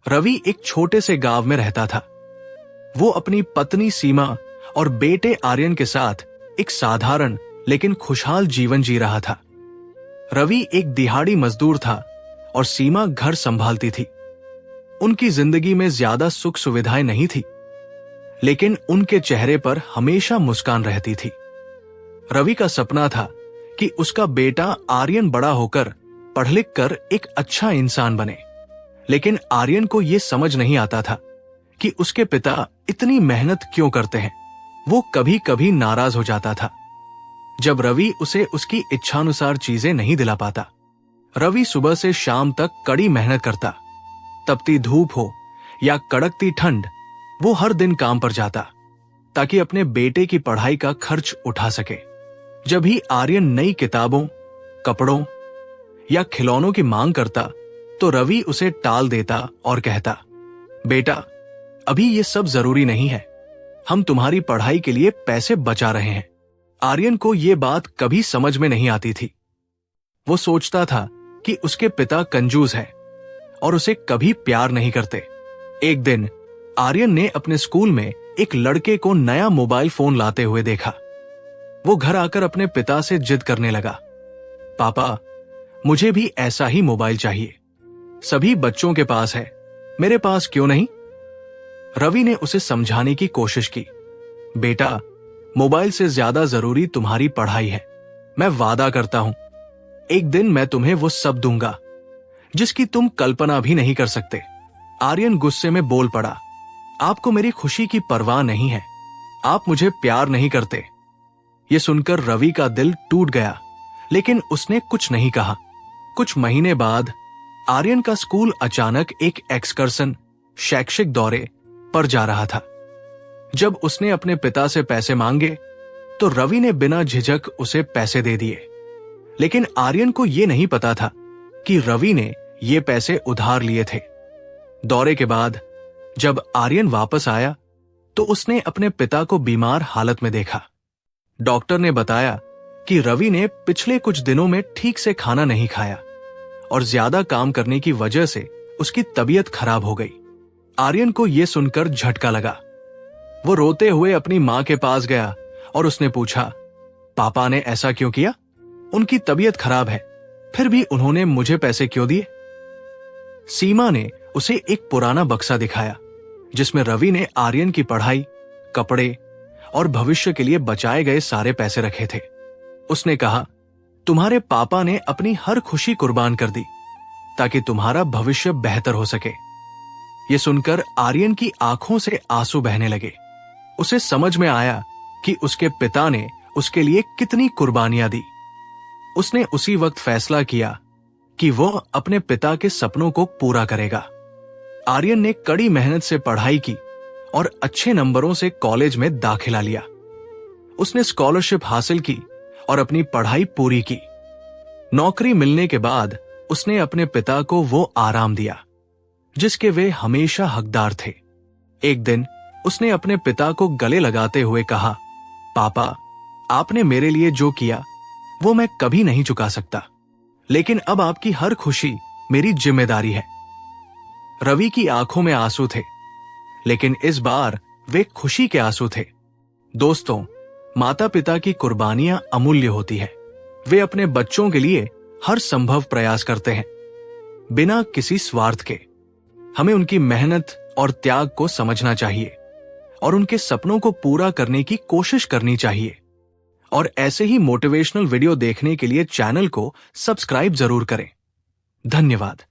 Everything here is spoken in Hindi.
रवि एक छोटे से गांव में रहता था। वो अपनी पत्नी सीमा और बेटे आर्यन के साथ एक साधारण लेकिन खुशहाल जीवन जी रहा था। रवि एक दिहाड़ी मजदूर था और सीमा घर संभालती थी। उनकी जिंदगी में ज्यादा सुख सुविधाएं नहीं थी, लेकिन उनके चेहरे पर हमेशा मुस्कान रहती थी। रवि का सपना था कि उसका बेटा आर्यन बड़ा होकर पढ़ लिख कर एक अच्छा इंसान बने, लेकिन आर्यन को यह समझ नहीं आता था कि उसके पिता इतनी मेहनत क्यों करते हैं। वो कभी कभी नाराज हो जाता था जब रवि उसे उसकी इच्छानुसार चीजें नहीं दिला पाता। रवि सुबह से शाम तक कड़ी मेहनत करता। तपती धूप हो या कड़कती ठंड, वो हर दिन काम पर जाता ताकि अपने बेटे की पढ़ाई का खर्च उठा सके। जब भी आर्यन नई किताबों, कपड़ों या खिलौनों की मांग करता तो रवि उसे टाल देता और कहता, बेटा अभी ये सब जरूरी नहीं है, हम तुम्हारी पढ़ाई के लिए पैसे बचा रहे हैं। आर्यन को ये बात कभी समझ में नहीं आती थी। वो सोचता था कि उसके पिता कंजूस हैं और उसे कभी प्यार नहीं करते। एक दिन आर्यन ने अपने स्कूल में एक लड़के को नया मोबाइल फोन लाते हुए देखा। वो घर आकर अपने पिता से जिद करने लगा, पापा मुझे भी ऐसा ही मोबाइल चाहिए, सभी बच्चों के पास है, मेरे पास क्यों नहीं। रवि ने उसे समझाने की कोशिश की, बेटा मोबाइल से ज्यादा जरूरी तुम्हारी पढ़ाई है। मैं वादा करता हूं एक दिन मैं तुम्हें वो सब दूंगा जिसकी तुम कल्पना भी नहीं कर सकते। आर्यन गुस्से में बोल पड़ा, आपको मेरी खुशी की परवाह नहीं है, आप मुझे प्यार नहीं करते। ये सुनकर रवि का दिल टूट गया, लेकिन उसने कुछ नहीं कहा। कुछ महीने बाद आर्यन का स्कूल अचानक एक एक्सकर्सन शैक्षिक दौरे पर जा रहा था। जब उसने अपने पिता से पैसे मांगे तो रवि ने बिना झिझक उसे पैसे दे दिए, लेकिन आर्यन को यह नहीं पता था कि रवि ने ये पैसे उधार लिए थे। दौरे के बाद जब आर्यन वापस आया तो उसने अपने पिता को बीमार हालत में देखा। डॉक्टर ने बताया कि रवि ने पिछले कुछ दिनों में ठीक से खाना नहीं खाया और ज्यादा काम करने की वजह से उसकी तबीयत खराब हो गई। आर्यन को यह सुनकर झटका लगा। वो रोते हुए अपनी मां के पास गया और उसने पूछा, पापा ने ऐसा क्यों किया? उनकी तबीयत खराब है, फिर भी उन्होंने मुझे पैसे क्यों दिए? सीमा ने उसे एक पुराना बक्सा दिखाया जिसमें रवि ने आर्यन की पढ़ाई, कपड़े और भविष्य के लिए बचाए गए सारे पैसे रखे थे। उसने कहा, तुम्हारे पापा ने अपनी हर खुशी कुर्बान कर दी ताकि तुम्हारा भविष्य बेहतर हो सके। ये सुनकर आर्यन की आंखों से आंसू बहने लगे। उसे समझ में आया कि उसके पिता ने उसके लिए कितनी कुर्बानियां दी। उसने उसी वक्त फैसला किया कि वो अपने पिता के सपनों को पूरा करेगा। आर्यन ने कड़ी मेहनत से पढ़ाई की और अच्छे नंबरों से कॉलेज में दाखिला लिया। उसने स्कॉलरशिप हासिल की और अपनी पढ़ाई पूरी की। नौकरी मिलने के बाद उसने अपने पिता को वो आराम दिया जिसके वे हमेशा हकदार थे। एक दिन उसने अपने पिता को गले लगाते हुए कहा, पापा आपने मेरे लिए जो किया वो मैं कभी नहीं चुका सकता, लेकिन अब आपकी हर खुशी मेरी जिम्मेदारी है। रवि की आंखों में आंसू थे, लेकिन इस बार वे खुशी के आंसू थे। दोस्तों, माता पिता की कुर्बानियां अमूल्य होती है। वे अपने बच्चों के लिए हर संभव प्रयास करते हैं बिना किसी स्वार्थ के। हमें उनकी मेहनत और त्याग को समझना चाहिए और उनके सपनों को पूरा करने की कोशिश करनी चाहिए। और ऐसे ही मोटिवेशनल वीडियो देखने के लिए चैनल को सब्सक्राइब जरूर करें। धन्यवाद।